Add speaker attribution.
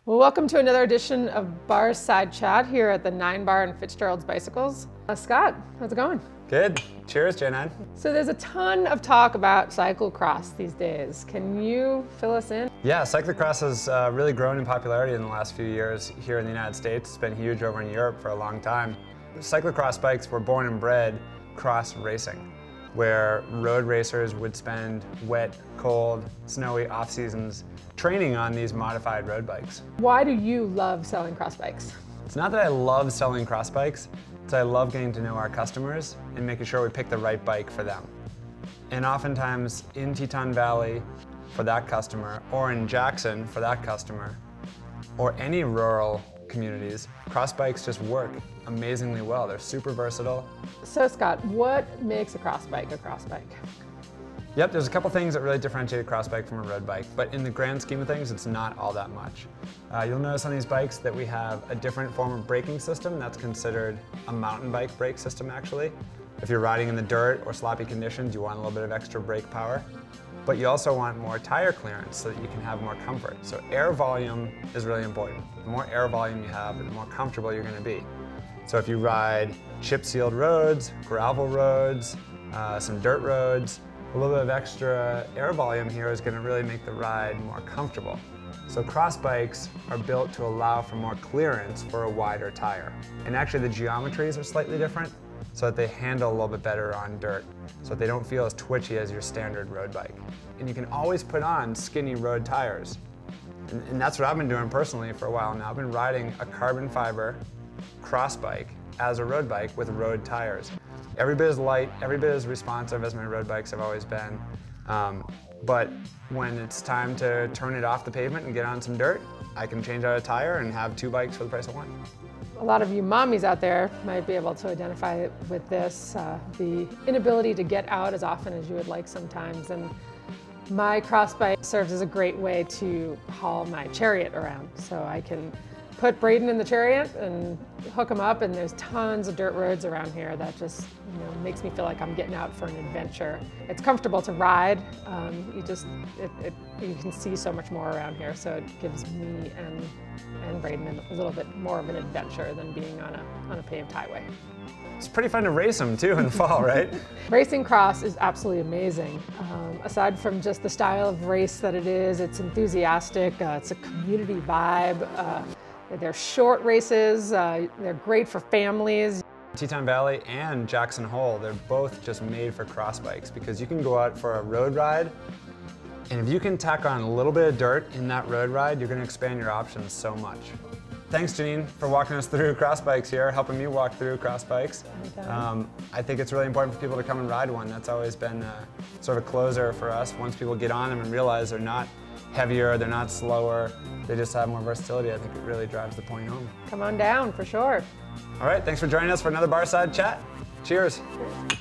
Speaker 1: Well, welcome to another edition of Bar's Side Chat here at the 9 Bar and Fitzgerald's Bicycles. Scott, how's it going?
Speaker 2: Good. Cheers, Jannine.
Speaker 1: So there's a ton of talk about cyclocross these days. Can you fill us in?
Speaker 2: Yeah, cyclocross has really grown in popularity in the last few years here in the United States. It's been huge over in Europe for a long time. Cyclocross bikes were born and bred cross racing, where road racers would spend wet, cold, snowy off seasons training on these modified road bikes.
Speaker 1: Why do you love selling cross bikes?
Speaker 2: It's not that I love selling cross bikes, it's I love getting to know our customers and making sure we pick the right bike for them. And oftentimes in Teton Valley for that customer, or in Jackson for that customer, or any rural communities, cross bikes just work amazingly well. They're super versatile.
Speaker 1: So Scott, what makes a cross bike a cross bike?
Speaker 2: Yep, there's a couple things that really differentiate a cross bike from a road bike, but in the grand scheme of things, it's not all that much. You'll notice on these bikes that we have a different form of braking system that's considered a mountain bike brake system actually. If you're riding in the dirt or sloppy conditions, you want a little bit of extra brake power, but you also want more tire clearance so that you can have more comfort. So air volume is really important. The more air volume you have, the more comfortable you're going to be. So if you ride chip-sealed roads, gravel roads, some dirt roads, a little bit of extra air volume here is going to really make the ride more comfortable. So cross bikes are built to allow for more clearance for a wider tire. And actually the geometries are slightly different so that they handle a little bit better on dirt, so that they don't feel as twitchy as your standard road bike. And you can always put on skinny road tires. And that's what I've been doing personally for a while now. I've been riding a carbon fiber cross bike as a road bike with road tires. Every bit as light, every bit as responsive as my road bikes have always been. But when it's time to turn it off the pavement and get on some dirt, I can change out a tire and have two bikes for the price of one.
Speaker 1: A lot of you mommies out there might be able to identify with this, the inability to get out as often as you would like sometimes. And my cross bike serves as a great way to haul my chariot around. So I can put Braden in the chariot and hook him up, and there's tons of dirt roads around here that just makes me feel like I'm getting out for an adventure. It's comfortable to ride. You can see so much more around here, so it gives me and Braden a little bit more of an adventure than being on a paved highway.
Speaker 2: It's pretty fun to race them too in the fall, right?
Speaker 1: Racing cross is absolutely amazing. Aside from just the style of race that it is, it's enthusiastic, it's a community vibe. They're short races, they're great for families.
Speaker 2: Teton Valley and Jackson Hole, they're both just made for cross bikes because you can go out for a road ride, and if you can tack on a little bit of dirt in that road ride, you're going to expand your options so much. Thanks, Jannine, for walking us through cross bikes here, helping me walk through cross bikes. I think it's really important for people to come and ride one. That's always been sort of a closer for us. Once people get on them and realize they're not heavier, they're not slower, they just have more versatility, I think it really drives the point home.
Speaker 1: Come on down, for sure.
Speaker 2: All right, thanks for joining us for another Bar Side Chat. Cheers.
Speaker 1: Cheers.